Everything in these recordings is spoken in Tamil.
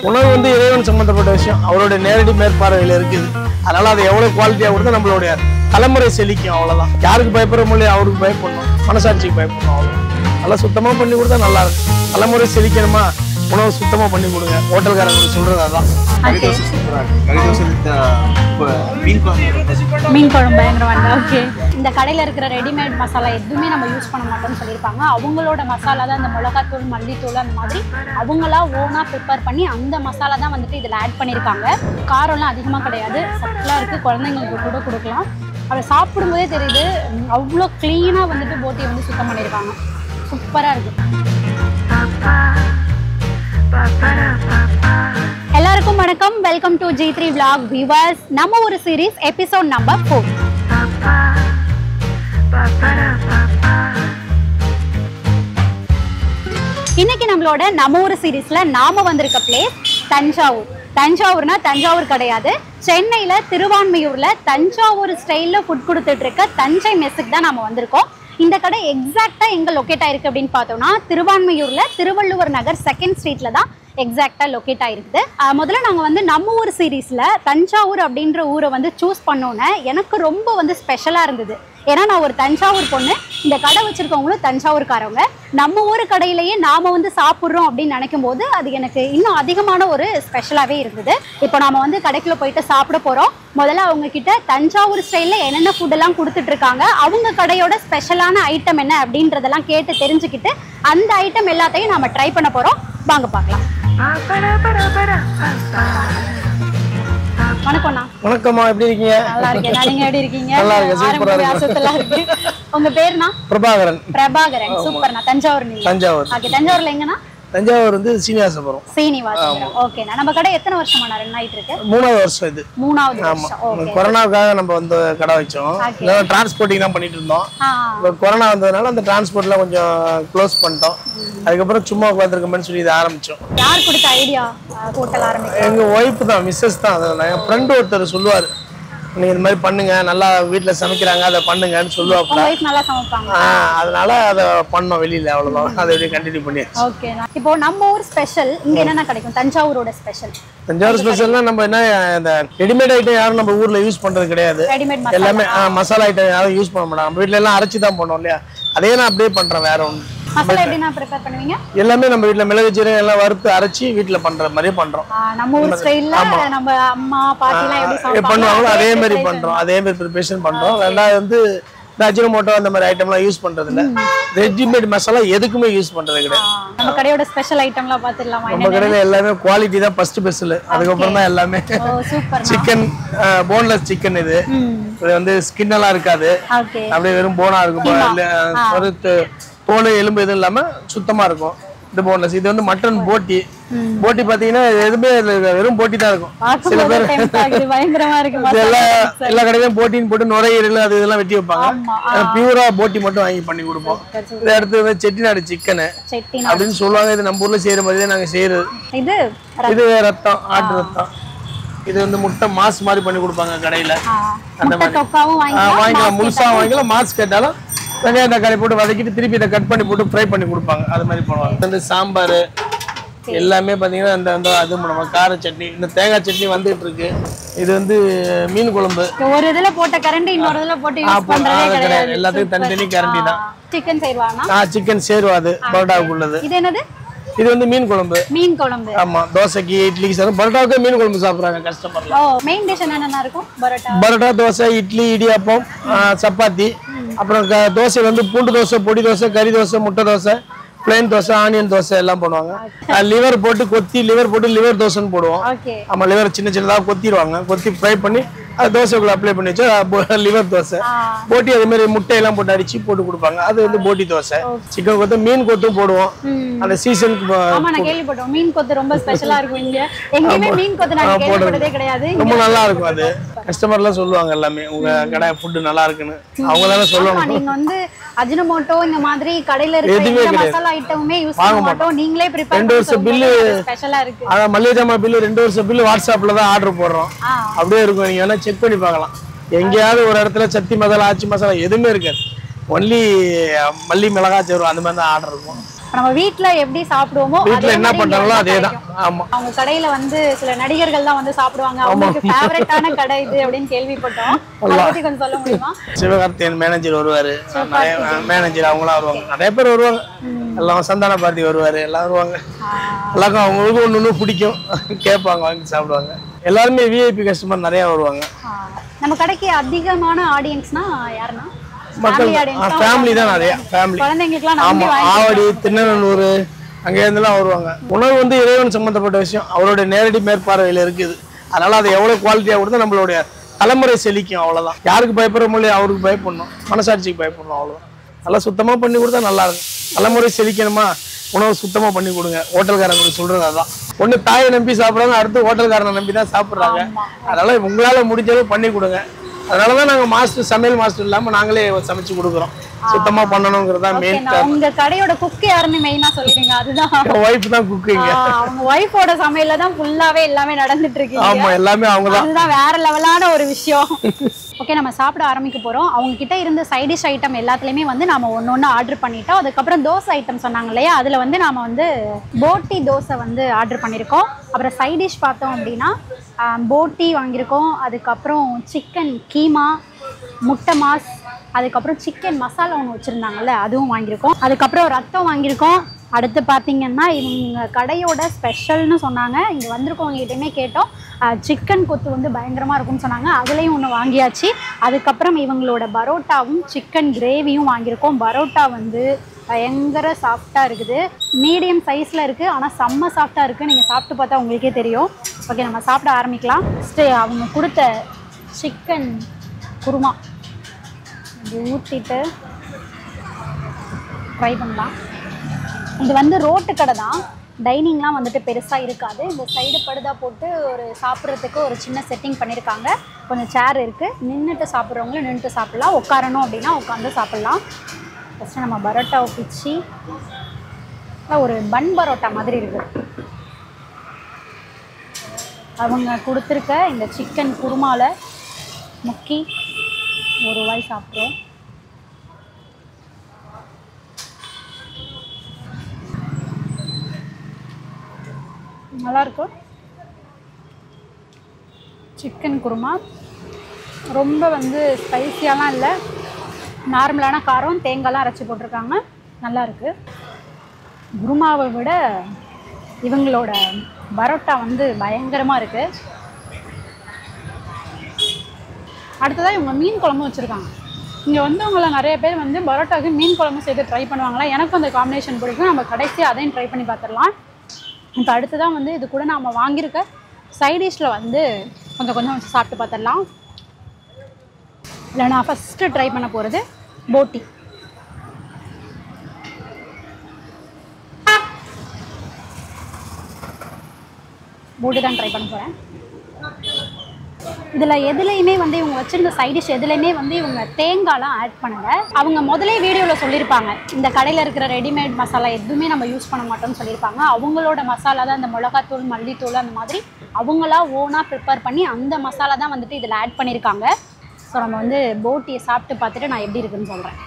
உணவு வந்து இறைவன் சம்பந்தப்பட்ட விஷயம், அவருடைய நேரடி மேற்பார்வையில் இருக்குது. அதனால அது எவ்வளவு குவாலிட்டியா கொடுத்தா நம்மளுடைய தலைமுறை செழிக்கும். அவ்வளவுதான். யாருக்கு பயப்படுற மொழி அவருக்கு பயப்படணும், மனசாட்சிக்கு பயப்படணும். அவ்வளவு நல்லா சுத்தமா பண்ணி கொடுத்தா நல்லா இருக்கும். தலைமுறை செழிக்கணுமா, உணவு சுத்தமா பண்ணி கொடுங்க. ஹோட்டல்காரங்களுக்கு சொல்றது அதான். மீன் குழம்பு பயங்கரமா. ஓகே, இந்த கடையில் இருக்கிற ரெடிமேட் மசாலா எதுவுமே நம்ம யூஸ் பண்ண மாட்டோம்னு சொல்லியிருப்பாங்க. அவங்களோட மசாலா தான் இந்த மிளகாத்தூள், மல்லித்தூள் அந்த மாதிரி அவங்களா ஓனாக ப்ரிப்பேர் பண்ணி அந்த மசாலா தான் வந்துட்டு இதில் ஆட் பண்ணியிருக்காங்க. காரம்லாம் அதிகமாக கிடையாது, சட்டிலாக இருக்குது. குழந்தைங்களுக்கு கூட கொடுக்கலாம். அதை சாப்பிடும்போதே தெரியுது அவ்வளோ க்ளீனாக வந்துட்டு போட்டியை வந்து சுத்தம் பண்ணியிருக்காங்க. சூப்பராக இருக்குது. எல்லாருக்கும் வணக்கம். Welcome to G3 vlog viewers. நம்ம ஒரு சீரிஸ் எபிசோட் நம்பர் 4. இன்னைக்கு நம்மளோட நம்ம ஒரு சீரீஸ்ல நாம வந்திருக்க பிளேஸ் தஞ்சாவூர். தஞ்சாவூர்னா தஞ்சாவூர் கிடையாது, சென்னையில திருவான்மையூர்ல தஞ்சாவூர் ஸ்டைல்ல ஃபுட் கொடுத்துட்டு இருக்க தஞ்சை மெஸ்ஸுக்கு தான் நாம வந்திருக்கோம். இந்த கடை எக்ஸாக்டா எங்க லொக்கேட் ஆயிருக்கு அப்படின்னு பார்த்தோம்னா திருவான்மையூர்ல திருவள்ளுவர் நகர் 2nd ஸ்ட்ரீட்ல தான் எக்ஸாக்டா லொக்கேட் ஆயிருக்குது. முதல்ல நாங்கள் வந்து நம்ம ஊர் சீரீஸ்ல தஞ்சாவூர் அப்படின்ற ஊரை வந்து சூஸ் பண்ணோன்னே எனக்கு ரொம்ப வந்து ஸ்பெஷலாக இருந்தது. ஏன்னா நான் ஒரு தஞ்சாவூர் பொண்ணு, இந்த கடை வச்சிருக்கவங்களும் தஞ்சாவூர்காரவங்க. நம்ம ஊர் கடையிலேயே நாம வந்து சாப்பிட்றோம் அப்படின்னு நினைக்கும் போது அது எனக்கு இன்னும் அதிகமான ஒரு ஸ்பெஷலாகவே இருந்தது. இப்போ நாம வந்து கடைக்குள்ள போயிட்டு சாப்பிட போகிறோம். முதல்ல அவங்க கிட்ட தஞ்சாவூர் ஸ்டைலில் என்னென்ன ஃபுட்டெல்லாம் கொடுத்துட்டு இருக்காங்க, அவங்க கடையோட ஸ்பெஷலான ஐட்டம் என்ன அப்படின்றதெல்லாம் கேட்டு தெரிஞ்சுக்கிட்டு அந்த ஐட்டம் எல்லாத்தையும் நாம ட்ரை பண்ண போகிறோம். வாங்க பார்க்கலாம். வணக்கம்ண்ணா. வணக்கம்மா, எப்படி இருக்கீங்க? நல்லா இருக்கேன். நீங்க எப்படி இருக்கீங்க? நல்லா இருக்கேன். உங்க பேருண்ணா? பிரபாகரன். பிரபாகரன், சூப்பர்ண்ணா. தஞ்சாவூர் நீங்க? தஞ்சாவூர். ஓகே, தஞ்சாவூர்ல எங்கண்ணா? தஞ்சாவூர் வந்து சீனிவாசபுரம். சீனிவாசபுரம். ஓகேண்ணா. நம்ம கடை எத்தனை வருஷமா ரன் ஆயிட்டு இருக்கு? 3வது வருஷம் இது. 3வது வருஷம். ஓகே. கொரோனாவுக்காக நம்ம வந்து கடை வச்சோம். டிரான்ஸ்போர்ட்டிங் தான் பண்ணிட்டு இருந்தோம். இப்போ கொரோனா வந்ததுனால அந்த டிரான்ஸ்போர்ட்ல கொஞ்சம் க்ளோஸ் பண்ணிட்டோம். அதுக்கப்புறம் சும்மா உட்காந்துருக்கோம்னு சொல்லி இதை ஆரம்பிச்சோம். யார் கொடுத்த ஐடியா ஹோட்டல் ஆரம்பிக்க? எங்க ஒய்ஃப் தான், மிஸ்ஸஸ் தான். என் ஃப்ரெண்டு ஒருத்தர் சொல்லுவார், நீங்க இந்த மாதிரி பண்ணுங்க, நல்லா வீட்டுல சமைக்கிறாங்க, அதை பண்ணுங்கன்னு சொல்லுவாங்க. நல்லா சமைப்பாங்க. அதனால அதை பண்ணோம் வெளியில. அவ்வளவுதான், அதை அப்படியே கண்டினியூ பண்ணியாச்சு. ஓகே. இப்போ நம்ம ஊர் ஸ்பெஷல் இங்க என்னென்ன கிடைக்கும்? தஞ்சாவூரோட ஸ்பெஷல். தஞ்சாவூர் ஸ்பெஷல்னா நம்ம என்ன, இந்த ரெடிமேட் ஐட்டம் யாரும் நம்ம ஊர்ல யூஸ் பண்றது கிடையாது. எல்லாமே மசாலா ஐட்டம் யாரும் யூஸ் பண்ண மாட்டாங்க. நம்ம வீட்டுல எல்லாம் அரைச்சி தான் பண்ணோம் இல்லையா, அதே நான் அப்படியே பண்றேன். வேற ஒன்று மசாலா எப்படினா ப்ரிப்பேர் பண்ணுவீங்க? எல்லாமே நம்ம வீட்ல மிளகு ஜீரகம் எல்லாம் வறுத்து அரைச்சி வீட்ல பண்ற மாதிரி பண்றோம். நம்ம ஊர் ஸ்டைல்ல நம்ம அம்மா பாட்டி எல்லாம் எப்படி பண்ணுவாங்களோ அதே மாதிரி பண்றோம். அதே மாதிரி ப்ரிப்பரேஷன் பண்றோம். ரெண்டாவது வந்து அஜினோமோட்டோ அந்த மாதிரி ஐட்டம்லாம் யூஸ் பண்றது இல்ல. ரெடிமேட் மசாலா எதுக்குமே யூஸ் பண்றது கிடையாது. நம்ம கடையோட ஸ்பெஷல் ஐட்டம்லாம் பாத்துடலாமா? நம்ம கடையில எல்லாமே குவாலிட்டி தான் ஃபர்ஸ்ட் பெஸ்ட். அதுக்கப்புறம் தான் எல்லாமே. சூப்பர். Chicken boneless chicken. இது வந்து ஸ்கின் எல்லாம் இருக்காது, அப்படியே வெறும் போனா இருக்கும். தோல் எலும்பு எதுவும் இல்லாம சுத்தமா இருக்கும். இது போன்லெஸ். இது வந்து மட்டன் போட்டி. போட்டி பாத்தீங்கன்னா எதுவுமே வெறும் போட்டி தான் இருக்கும். சில பேர் எல்லா கடையிலும் போட்டின்னு போட்டு நுரையீரல் அது இதெல்லாம் வெட்டி வைப்பாங்க. பியூரா போட்டி மட்டும் வாங்கி பண்ணி கொடுப்போம். இதை அடுத்து செட்டிநாடு சிக்கனு அப்படின்னு சொல்லுவாங்க. இது நம்ம ஊர்ல செய்யற மாதிரியே நாங்க செய்யறது. இது ரத்தம், ஆட்டு ரத்தம். இது வந்து முட்டை மாஸ் மாதிரி பண்ணி கொடுப்பாங்க கடையில. அந்த மாதிரி வாங்கிக்கலாம், முழுசா வாங்கிக்கலாம். மாஸ் கேட்டாலும் வெங்காயம் தக்காளி போட்டு வதக்கிட்டு திருப்பி இதை கட் பண்ணி போட்டு ஃப்ரை பண்ணி கொடுப்பாங்க. அது மாதிரி பண்ணுவாங்க. இந்த சாம்பார் எல்லாமே பார்த்தீங்கன்னா அந்த அது பண்ணுவாங்க. கார சட்னி, இந்த தேங்காய் சட்னி வந்துட்டு இருக்கு. இது வந்து மீன் குழம்பு. ஒரு இதுல போட்ட கரண்டி இன்னொரு இதுல போட்டு யூஸ் பண்றதே கிடையாது. எல்லாத்துக்கும் தனித்தனி கரண்டி தான். சிக்கன் சேர்வானா? சிக்கன் சேர்வா. அது பரோட்டாவுக்கு உள்ளது. இது என்னது? இது வந்து மீன் குழம்பு. மீன் குழம்பு. ஆமா, தோசைக்கு இட்லிக்கு சார் பரோட்டாவுக்கு மீன் குழம்பு சாப்பிடுறாங்க கஸ்டமர்ல. மெயின் டிஷ் என்னென்ன இருக்கும்? பரோட்டா, தோசை, இட்லி, இடியாப்பம், சப்பாத்தி. அப்புறம் தோசை வந்து பூண்டு தோசை, பொடி தோசை, கறி தோசை, முட்டை தோசை, பிளைன் தோசை, ஆனியன் தோசை எல்லாம் பண்ணுவாங்க. லிவர் போட்டு கொத்தி லிவர் தோசைன்னு போடுவோம். ஆமா, லிவர் சின்ன சின்னதாக கொத்திடுவாங்க. கொத்தி ஃப்ரை பண்ணி அது தோசைக்குள்ள அப்ளை பண்ணி வச்சா லிவர் தோசை. போட்டி அதே மாதிரி முட்டையெல்லாம் போட்டு அடிச்சு போட்டு கொடுப்பாங்க. அது வந்து போட்டி தோசை. சிக்கன் கொத்து, மீன் கொத்தும் போடுவோம். அந்த சீசனுக்கு மீன் கொத்து ரொம்ப ஸ்பெஷலா இருக்கும். இங்க எங்கேயுமே மீன் கொத்து நான் கேள்விப்பட்டதே கிடையாது. ரொம்ப நல்லா இருக்கும். அது கஸ்டமர்லாம் சொல்லுவாங்க எல்லாமே, உங்க கடை ஃபுட் நல்லா இருக்குன்னு. அவங்க தானே சொல்லுவாங்க. நீங்க வந்து அஜினோமோட்டோ இந்த மாதிரி கடையில இருக்கிற மசாலா ஐட்டமுமே யூஸ் பண்ண மாட்டோம். நீங்களே ப்ரிப்பேர் பண்ணி 2 வருஷம் பில் ஸ்பெஷலா இருக்கு. அத மல்லிகை ஜாமா பில் 2 வருஷம் பில் வாட்ஸ்அப்ல தான் ஆர்டர் போடுறோம். அப்படியே இருக்கும். நீங்க வேணா செக் பண்ணி பார்க்கலாம். எங்கேயாவது ஒரு இடத்துல சத்தி மசாலா, ஆச்சி மசாலா எதுவுமே இருக்காது. ஒன்லி மல்லி மிளகாய் சேரும் அந்த மாதிரி தான் ஆர்டர் இருக்கும். நம்ம வீட்ல எப்படி சாப்பிடுவோமோ வீட்ல என்ன பண்றாங்களோ அதேதான். ஆமா. அவங்க கடையில வந்து சில நடிகர்கள் தான் வந்து சாப்பிடுவாங்க. அவங்களுக்கு ஃபேவரட்டான கடை இது அப்படின்னு கேள்விப்பட்டோம். அதை பத்தி கொஞ்சம் சொல்ல முடியுமா? சிவகார்த்திகேயன் மேனேஜர் வருவாரு, மேனேஜர் அவங்களாம் வருவாங்க, நிறைய பேர் வருவாங்க. எல்லாம் சந்தான பார்த்தி வருவாரு, எல்லாம் வருவாங்க. எல்லாருக்கும் அவங்களுக்கு ஒண்ணு பிடிக்கும், கேட்பாங்க, வாங்கி சாப்பிடுவாங்க. எல்லாருமே விஐபி கஸ்டமர் நிறைய வருவாங்க. நம்ம கடைக்கு அதிகமான ஆடியன்ஸ்னா யாருன்னா மக்கள் ஃபேமிலி தான், நிறைய ஃபேமிலி. ஆமா, ஆவடி, திருநெல்வேலூர் அங்க இருந்தெல்லாம் வருவாங்க. உணவு வந்து இறைவன் சம்பந்தப்பட்ட விஷயம், அவருடைய நேரடி மேற்பார்வையில இருக்குது. அதனால அதை எவ்வளவு குவாலிட்டியா கொடுத்தா நம்மளுடைய தலைமுறை செழிக்கும், அவ்வளவுதான். யாருக்கு பயப்படுற மொழி அவருக்கு பயப்படணும், மனசாட்சிக்கு பயப்படணும், அவ்வளவுதான். நல்லா சுத்தமா பண்ணி கொடுத்தா நல்லா இருக்கும். தலைமுறை செழிக்கணுமா, உணவு சுத்தமா பண்ணி கொடுங்க. ஹோட்டல்காரங்களுக்கு சொல்றது அதான். ஒண்ணு தாயை நம்பி சாப்பிடுறாங்க, அடுத்து ஹோட்டல்காரனை நம்பி தான் சாப்பிடுறாங்க. அதனால உங்களால முடிஞ்சது பண்ணி கொடுங்க. அதனாலதான் நாங்க மாஸ்டர், சமையல் மாஸ்டர் இல்லாம நாங்களே சமைச்சு கொடுக்குறோம். சுத்தமா பண்ணணும்ங்கறதா மெயின். உங்க கடையோட குக் யாருன்னு மெயினா சொல்லிடுங்க. அதுதான் வைஃப் தான் குக்கிங்க. அவங்க வைஃபோட சமையல்ல தான் ஃபுல்லாவே எல்லாமே நடந்துட்டு இருக்கு. ஆமா, எல்லாமே அவங்க தான். அதுதான் வேற லெவலான ஒரு விஷயம். ஓகே, நம்ம சாப்பிட ஆரம்பிக்க போறோம். அவங்க கிட்ட இருந்த சைட் டிஷ் ஐட்டம் எல்லாத்துலயுமே வந்து நாம ஒன்னொன்னு ஆர்டர் பண்ணிட்டோம். அதுக்கப்புறம் தோசை ஐட்டம் சொன்னாங்க இல்லையா, அதுல வந்து நாம வந்து போட்டி தோசை வந்து ஆர்டர் பண்ணிருக்கோம். அப்புறம் சைட் டிஷ் பார்த்தோம் அப்படின்னா போட்டி வாங்கியிருக்கோம். அதுக்கப்புறம் சிக்கன் கீமா, முட்டை மாஸ், அதுக்கப்புறம் சிக்கன் மசாலா ஒன்று வச்சுருந்தாங்கல்ல அதுவும் வாங்கியிருக்கோம். அதுக்கப்புறம் ரத்தம் வாங்கியிருக்கோம். அடுத்து பார்த்தீங்கன்னா இவங்க கடையோட ஸ்பெஷல்னு சொன்னாங்க. இங்கே வந்திருக்கவங்ககிட்டையுமே கேட்டோம், சிக்கன் கொத்து வந்து பயங்கரமாக இருக்கும்னு சொன்னாங்க. அதுலேயும் ஒன்று வாங்கியாச்சு. அதுக்கப்புறம் இவங்களோட பரோட்டாவும் சிக்கன் கிரேவியும் வாங்கியிருக்கோம். பரோட்டா வந்து பயங்கர சாஃப்டாக இருக்குது, மீடியம் சைஸில் இருக்குது, ஆனால் செம்ம சாஃப்டாக இருக்குது. நீங்கள் சாப்பிட்டு பார்த்தா உங்களுக்கே தெரியும். ஓகே, நம்ம சாப்பிட ஆரம்பிக்கலாம். ஃபஸ்ட்டு அவங்க கொடுத்த சிக்கன் குருமா இது ஊற்றிட்டு ட்ரை பண்ணலாம். இது வந்து ரோட்டு கடை தான், டைனிங்லாம் வந்துட்டு பெருசாக இருக்காது. இந்த சைடு படுதா போட்டு ஒரு சாப்பிட்றதுக்கு ஒரு சின்ன செட்டிங் பண்ணியிருக்காங்க. கொஞ்சம் சேர் இருக்குது, நின்றுட்டு சாப்பிட்றவங்களும் நின்றுட்டு சாப்பிட்லாம், உட்காரணும் அப்படின்னா உட்காந்து சாப்பிட்லாம். ஃபஸ்ட்டு நம்ம பரோட்டாவை பிச்சு ஒரு பன் பரோட்டா மாதிரி இருக்குது. அவங்க கொடுத்துருக்க இந்த சிக்கன் குருமாவில் முக்கி ஒரு வாய் சாப்பிட்றோம். நல்லாயிருக்கும். சிக்கன் குருமா ரொம்ப வந்து ஸ்பைசியாலாம் இல்லை, நார்மலான காரம், தேங்காய்லாம் அரைச்சி போட்டிருக்காங்க, நல்லாயிருக்கு. குருமாவை விட இவங்களோட பரோட்டா வந்து பயங்கரமாக இருக்குது. அடுத்ததாக இவங்க மீன் குழம்பு வச்சுருக்காங்க. இங்கே வந்தவங்கள நிறைய பேர் வந்து பரோட்டாவுக்கு மீன் குழம்பு சேர்த்து ட்ரை பண்ணுவாங்களா, எனக்கும் அந்த காம்பினேஷன் பிடிக்கும். நம்ம கடைசியாக அதையும் ட்ரை பண்ணி பார்த்துடலாம். இப்போ அடுத்ததான் வந்து இது கூட நம்ம வாங்கியிருக்க சைடிஷில் வந்து கொஞ்சம் கொஞ்சம் வச்சு சாப்பிட்டு பார்த்துடலாம். இல்லை, நான் ஃபஸ்ட்டு ட்ரை பண்ண போகிறது போட்டி. போட்டி தான் ட்ரை பண்ண போகிறேன். இதில் எதுலேயுமே வந்து இவங்க வச்சுருந்த சைடிஷ் எதுலேயுமே வந்து இவங்க தேங்காய்லாம் ஆட் பண்ணலை. அவங்க முதலே வீடியோவில் சொல்லியிருப்பாங்க, இந்த கடையில் இருக்கிற ரெடிமேட் மசாலா எதுவுமே நம்ம யூஸ் பண்ண மாட்டோம்னு சொல்லியிருப்பாங்க. அவங்களோட மசாலா தான் இந்த மிளகாத்தூள், மல்லித்தூள் அந்த மாதிரி அவங்களா ஓனாக ப்ரிப்பேர் பண்ணி அந்த மசாலா தான் வந்துட்டு இதில் ஆட் பண்ணியிருக்காங்க. ஸோ நம்ம வந்து போட்டியை சாப்பிட்டு பார்த்துட்டு நான் எப்படி இருக்குன்னு சொல்கிறேன்.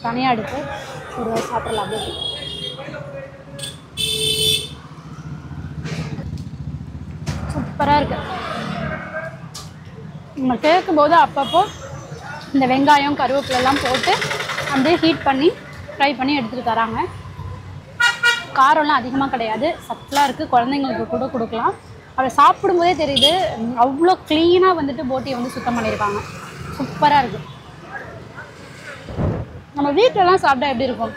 தனியாக எடுத்து ஒரு சாப்பிடலாம். போட்டி சூப்பராக இருக்குது. நம்ம கேட்கும்போது அப்பப்போ இந்த வெங்காயம், கருவேப்பிலெல்லாம் போட்டு அப்படியே ஹீட் பண்ணி ஃப்ரை பண்ணி எடுத்துகிட்டு தராங்க. காரம்லாம் அதிகமாக கிடையாது, சத்தலாக இருக்குது, குழந்தைங்களுக்கு கூட கொடுக்கலாம். அதை சாப்பிடும்போதே தெரியுது, அவ்வளோ க்ளீனாக வந்துட்டு போட்டியை வந்து சுத்தம் பண்ணியிருக்காங்க. சூப்பராக இருக்குது. நம்ம வீட்டிலலாம் சாப்பிட்டா எப்படி இருக்கும்,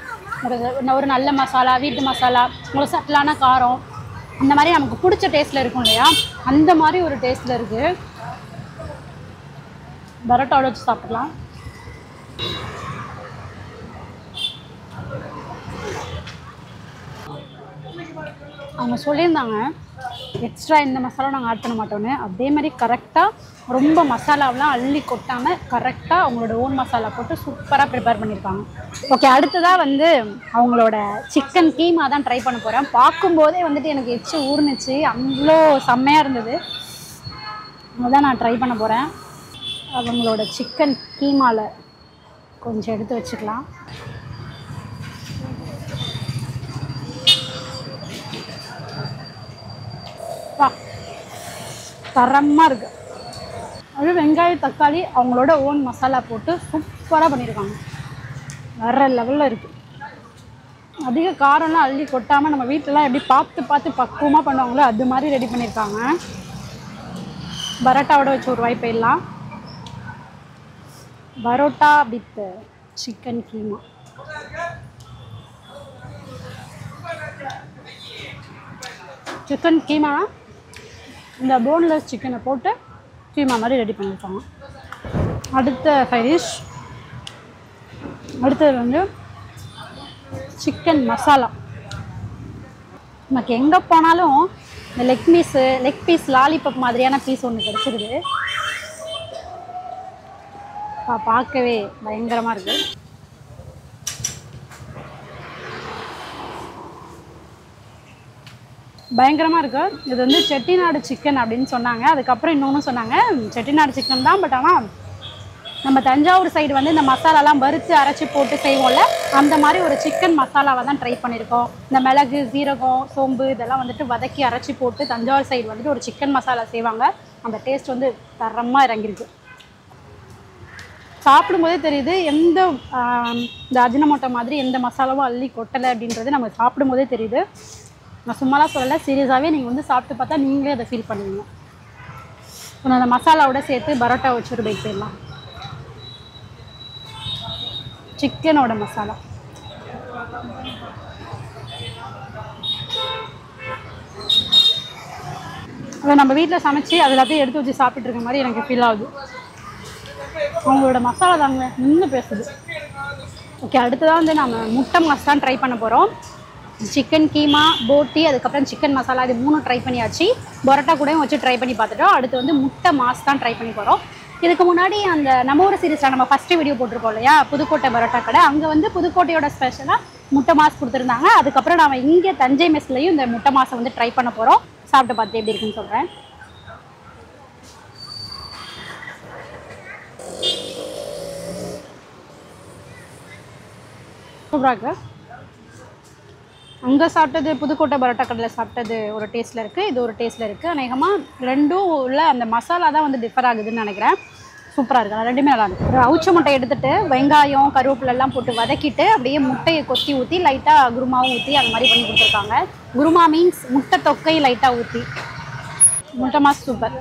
ஒரு நல்ல மசாலா, வீட்டு மசாலா, ஒரு சட்டலான காரம், இந்த மாதிரி நமக்கு பிடிச்ச டேஸ்ட்டில் இருக்கும் இல்லையா, அந்த மாதிரி ஒரு டேஸ்ட்டில் இருக்குது. பரோட்டாவோட வச்சு சாப்பிடலாம். அவங்க சொல்லியிருந்தாங்க எக்ஸ்ட்ரா இந்த மசாலா நாங்கள் ஆட் பண்ண மாட்டோன்னு. அதே மாதிரி கரெக்டாக ரொம்ப மசாலாவெலாம் அள்ளி கொட்டாமல் கரெக்டாக அவங்களோட ஓன் மசாலா போட்டு சூப்பராக ப்ரிப்பேர் பண்ணியிருக்காங்க. ஓகே, அடுத்ததாக வந்து அவங்களோட சிக்கன் கீமா தான் ட்ரை பண்ண போகிறேன். பார்க்கும்போதே வந்துட்டு எனக்கு எச்சு ஊர்னுச்சு, அவ்வளோ செம்மையாக இருந்தது. அதுதான் நான் ட்ரை பண்ண போகிறேன். அவங்களோட சிக்கன் கீமாவில் கொஞ்சம் எடுத்து வச்சுக்கலாம். தரமாக இருக்குது. அது வெங்காயம் தக்காளி அவங்களோட ஓன் மசாலா போட்டு சூப்பராக பண்ணியிருக்காங்க. வேறு லெவலில் இருக்குது. அதிக காரம்லாம் அள்ளி கொட்டாமல் நம்ம வீட்டிலலாம் எப்படி பார்த்து பக்குவமாக பண்ணுவாங்களோ அது மாதிரி ரெடி பண்ணியிருக்காங்க. பரோட்டாவோட வச்சு ஒரு வாய் போயிடலாம். Parotta with chicken keema. Chicken keema இந்த போன்லெஸ் சிக்கனை போட்டு கீமா மாதிரி ரெடி பண்ணியிருக்காங்க. அடுத்த சைடிஷ் அடுத்தது வந்து சிக்கன் மசாலா. நமக்கு எங்கே போனாலும் இந்த லெக் பீஸ் லாலிபப் மாதிரியான பீஸ் ஒன்று கிடச்சிருது. பார்க்கவே பயங்கரமாக இருக்குது. பயங்கரமாக இருக்குது. இது வந்து செட்டிநாடு சிக்கன் அப்படின்னு சொன்னாங்க. அதுக்கப்புறம் இன்னொன்று சொன்னாங்க செட்டிநாடு சிக்கன் தான், பட் ஆனால் நம்ம தஞ்சாவூர் சைடு வந்து இந்த மசாலாலாம் வறுத்து அரைச்சி போட்டு செய்வோம்ல, அந்த மாதிரி ஒரு சிக்கன் மசாலாவை தான் ட்ரை பண்ணியிருக்கோம். இந்த மிளகு, சீரகம், சோம்பு இதெல்லாம் வந்துட்டு வதக்கி அரைச்சி போட்டு தஞ்சாவூர் சைடு வந்துட்டு ஒரு சிக்கன் மசாலா செய்வாங்க. அந்த டேஸ்ட் வந்து தரமாக இறங்கியிருக்கு. சாப்பிடும்போதே தெரியுது எந்த இந்த அஜினமோட்டோ மாதிரி எந்த மசாலாவும் அள்ளி கொட்டலை அப்படின்றது நம்ம சாப்பிடும்போதே தெரியுது. நான் சும்மாலாம் சொல்லலை, சீரியஸாகவே நீங்கள் வந்து சாப்பிட்டு பார்த்தா நீங்களே அதை ஃபீல் பண்ணுவீங்க. அந்த மசாலாவோட சேர்த்து பரோட்டா வச்சு ஒரு பைட் போயிடலாம். சிக்கனோட மசாலா அதை நம்ம வீட்டில் சமைச்சு அது எல்லாத்தையும் எடுத்து வச்சு சாப்பிட்டு இருக்க மாதிரி எனக்கு ஃபீல் ஆகுது. அவங்களோட மசாலா தாங்க நின்று பேசுது. ஓகே, அடுத்ததான் வந்து நம்ம முட்டை மாஸ் தான் ட்ரை பண்ண போகிறோம். சிக்கன் கீமா, போட்டி, அதுக்கப்புறம் சிக்கன் மசாலா, இது 3 ட்ரை பண்ணியாச்சு. பரோட்டா கூடயும் வச்சு ட்ரை பண்ணி பார்த்துட்டோம். அடுத்து வந்து முட்டை மாஸ் தான் ட்ரை பண்ணி போகிறோம். இதுக்கு முன்னாடி அந்த நம்ம ஒரு சீரீஸில் நம்ம ஃபஸ்ட்டு வீடியோ போட்டிருக்கோம் இல்லையா, புதுக்கோட்டை பரோட்டா கடை. அங்கே வந்து புதுக்கோட்டையோட ஸ்பெஷலாக முட்டை மாஸ் கொடுத்துருந்தாங்க. அதுக்கப்புறம் நம்ம இங்கே தஞ்சை மெஸ்லையும் இந்த முட்டை மாஸை வந்து ட்ரை பண்ண போகிறோம். சாப்பிட்டு பார்த்து எப்படி இருக்குன்னு சொல்கிறேன். சூப்பராக இருக்கு. அங்கே சாப்பிட்டது புதுக்கோட்டை பரோட்டா கடையில் சாப்பிட்டது ஒரு டேஸ்ட்டில் இருக்குது, இது ஒரு டேஸ்ட்டில் இருக்குது. அநேகமாக ரெண்டும் உள்ள அந்த மசாலா தான் வந்து டிஃபர் ஆகுதுன்னு நினைக்கிறேன். சூப்பராக இருக்குது, ரெண்டுமே நல்லா இருக்குது. ஒரு அவிச்ச முட்டை எடுத்துகிட்டு வெங்காயம் கருவேப்பிலெல்லாம் போட்டு வதக்கிட்டு அப்படியே முட்டையை கொத்தி ஊற்றி லைட்டாக குருமாவும் ஊற்றி அந்த மாதிரி பண்ணி கொடுத்துருக்காங்க. குருமா மீன்ஸ் முட்டை தொக்கை லைட்டாக ஊற்றி. முட்டை மாஸ் சூப்பர்.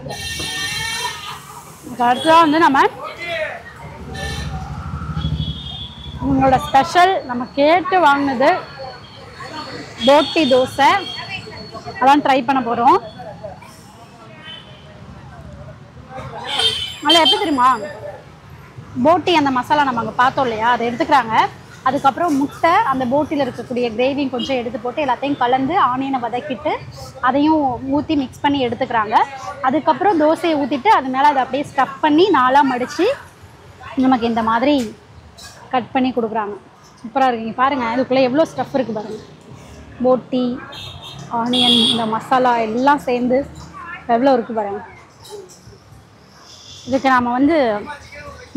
அடுத்ததான் வந்து நம்ம உங்களோட ஸ்பெஷல் நம்ம கேட்டு வாங்கினது போட்டி தோசை, அதான் ட்ரை பண்ண போகிறோம். அதில் எப்படி தெரியுமா, போட்டி அந்த மசாலா நம்ம அங்கே பார்த்தோம் இல்லையா, அதை எடுத்துக்கிறாங்க. அதுக்கப்புறம் முட்டை, அந்த போட்டியில் இருக்கக்கூடிய கிரேவியும் கொஞ்சம் எடுத்து போட்டு எல்லாத்தையும் கலந்து ஆனியனை வதக்கிட்டு அதையும் ஊற்றி மிக்ஸ் பண்ணி எடுத்துக்கிறாங்க. அதுக்கப்புறம் தோசையை ஊற்றிட்டு அது மேலே அதை அப்படியே ஸ்டஃப் பண்ணி 4ஆக மடித்து நமக்கு இந்த மாதிரி கட் பண்ணி கொடுக்குறாங்க. சூப்பராக இருக்குங்க. பாருங்கள், இதுக்குள்ளே எவ்வளோ ஸ்டஃப் இருக்குது பாருங்கள். போட்டி, ஆனியன், இந்த மசாலா எல்லாம் சேர்ந்து எவ்வளோ இருக்குது பாருங்கள். இதுக்கு நாம் வந்து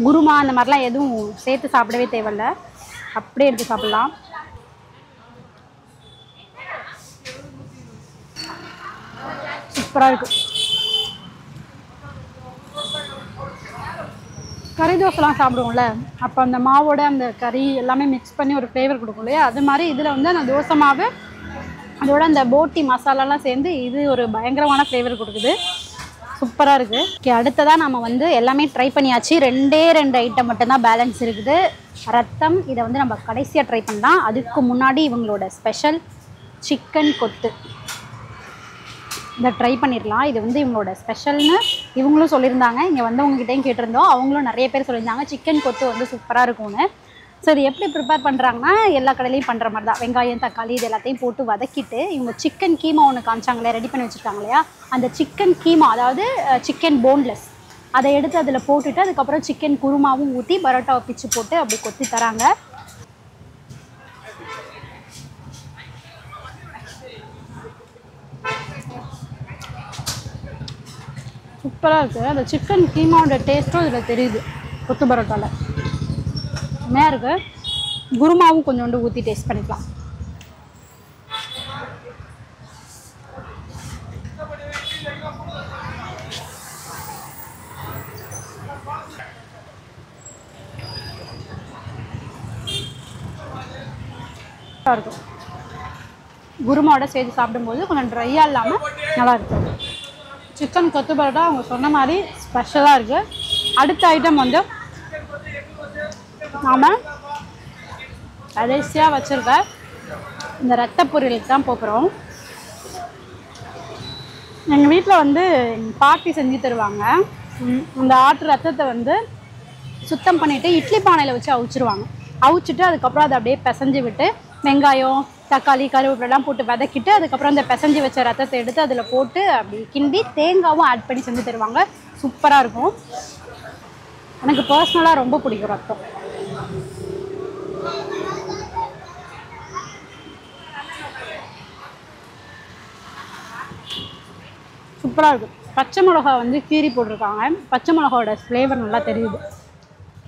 குருமா அந்த மாதிரிலாம் எதுவும் சேர்த்து சாப்பிடவே தேவையில்ல, அப்படியே எடுத்து சாப்பிட்லாம். சூப்பராக இருக்குது. கறி தோசைலாம் சாப்பிடுவோம்ல, அப்போ அந்த மாவோட அந்த கறி எல்லாமே மிக்ஸ் பண்ணி ஒரு ஃப்ளேவர் கொடுக்கும் இல்லையா, அது மாதிரி இதில் வந்து அந்த தோசை மாவு அதோட அந்த போட்டி மசாலாலாம் சேர்ந்து இது ஒரு பயங்கரமான ஃப்ளேவர் கொடுக்குது. சூப்பராக இருக்குது. ஓகே, அடுத்ததாக நம்ம வந்து எல்லாமே ட்ரை பண்ணியாச்சு. 2 ஐட்டம் மட்டும்தான் பேலன்ஸ் இருக்குது. ரத்தம், இதை வந்து நம்ம கடைசியாக ட்ரை பண்ணலாம். அதுக்கு முன்னாடி இவங்களோட ஸ்பெஷல் சிக்கன் கொத்து இதை ட்ரை பண்ணிடலாம். இது வந்து இவங்களோட ஸ்பெஷல்னு இவங்களும் சொல்லியிருந்தாங்க. இங்கே வந்தவங்ககிட்டையும் கேட்டிருந்தோம், அவங்களும் நிறைய பேர் சொல்லியிருந்தாங்க சிக்கன் கொத்து வந்து சூப்பராக இருக்கும்னு. ஸோ இது எப்படி ப்ரிப்பேர் பண்ணுறாங்கன்னா, எல்லா கடையிலையும் பண்ணுற மாதிரி தான். வெங்காயம், தக்காளி இது எல்லாத்தையும் போட்டு வதக்கிட்டு இவங்க சிக்கன் கீமா ஒன்று காமிச்சாங்களே, ரெடி பண்ணி வச்சுருக்காங்க இல்லையா, அந்த சிக்கன் கீமா, அதாவது சிக்கன் போன்லெஸ், அதை எடுத்து அதில் போட்டுட்டு அதுக்கப்புறம் சிக்கன் குருமாவும் ஊற்றி பரோட்டாவை பிச்சு போட்டு அப்படி கொத்தி தராங்க. சூப்பராக இருக்குது. அந்த சிக்கன் கீமாவோட டேஸ்ட்டும் இதில் தெரியுது கொத்து பரோட்டாவில். செம்மையாக இருக்குது. குருமாவும் கொஞ்சோண்டு ஊற்றி டேஸ்ட் பண்ணிக்கலாம். இருக்கும். குருமாவோட சேர்த்து சாப்பிடும்போது கொஞ்சம் ட்ரையாக இல்லாமல் நல்லாயிருக்கும். சிக்கன் கொத்து பரோட்டா அவங்க சொன்ன மாதிரி ஸ்பெஷலாக இருக்குது. அடுத்த ஐட்டம் வந்து நாம் கடைசியாக வச்சுருக்க இந்த ரத்த பொரியலுக்கு தான் போகிறோம். எங்கள் வீட்டில் வந்து பாட்டி செஞ்சு தருவாங்க. இந்த ஆட்டு ரத்தத்தை வந்து சுத்தம் பண்ணிவிட்டு இட்லி பானையில் வச்சு அவிச்சிருவாங்க. அவிச்சிட்டு அதுக்கப்புறம் அதை அப்படியே பிசைஞ்சு விட்டு வெங்காயம் தக்காளி கருவேப்பிலாம் போட்டு வதக்கிட்டு அதுக்கப்புறம் அந்த பிசைஞ்சு வச்ச ரத்தத்தை எடுத்து அதில் போட்டு அப்படி கிண்டி தேங்காவும் ஆட் பண்ணி செஞ்சு தருவாங்க. சூப்பராக இருக்கும். எனக்கு பர்சனலாக ரொம்ப பிடிக்கும் ரத்தம். சூப்பராக இருக்கும். பச்சை மிளகா வந்து கீரி போட்டிருக்காங்க. பச்சை மிளகாவோட ஃப்ளேவர் நல்லா தெரியுது.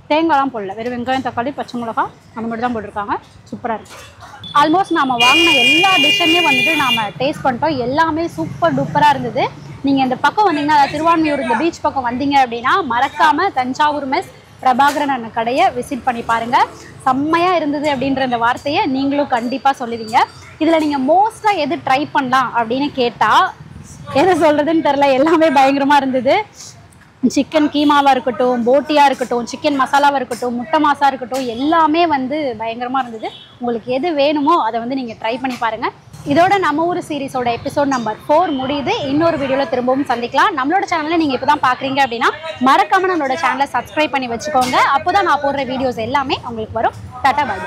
தேங்காய்லாம் போடல, வெறும் வெங்காயம் தக்காளி பச்சை மிளகா அந்த மாதிரி தான் போட்டிருக்காங்க. சூப்பராக இருக்குது. ஆல்மோஸ்ட் நாம் வாங்கின எல்லா டிஷ்ஷுமே வந்துட்டு நாம் டேஸ்ட் பண்ணிட்டோம். எல்லாமே சூப்பர் டூப்பராக இருந்தது. நீங்கள் இந்த பக்கம் வந்தீங்கன்னா, அதாவது திருவான்மியூர் இந்த பீச் பக்கம் வந்தீங்க அப்படின்னா மறக்காமல் தஞ்சாவூர் மெஸ் பிரபாகரன் அண்ணன் கடையை விசிட் பண்ணி பாருங்கள். செம்மையாக இருந்தது அப்படின்ற இந்த வார்த்தையை நீங்களும் கண்டிப்பாக சொல்லுவீங்க. இதில் நீங்கள் மோஸ்ட்டாக எது ட்ரை பண்ணலாம் அப்படின்னு கேட்டால் எதை சொல்கிறதுன்னு தெரில. எல்லாமே பயங்கரமாக இருந்தது. சிக்கன் கீமாவாக இருக்கட்டும், போட்டியாக இருக்கட்டும், சிக்கன் மசாலாவாக இருக்கட்டும், முட்டை மாசா இருக்கட்டும், எல்லாமே வந்து பயங்கரமாக இருந்தது. உங்களுக்கு எது வேணுமோ அதை வந்து நீங்கள் ட்ரை பண்ணி பாருங்கள். இதோட நம்ம ஊர் சீரிஸோட எபிசோட் நம்பர் 4 முடியுது. இன்னொரு வீடியோவில் திரும்பவும் சந்திக்கலாம். நம்மளோட சேனலை நீங்கள் இப்போ தான் பார்க்குறீங்க அப்படின்னா மறக்காமல் நம்மளோட சேனலை சப்ஸ்கிரைப் பண்ணி வச்சுக்கோங்க. அப்போ தான் நான் போடுற வீடியோஸ் எல்லாமே உங்களுக்கு வரும். டாடா பாய்.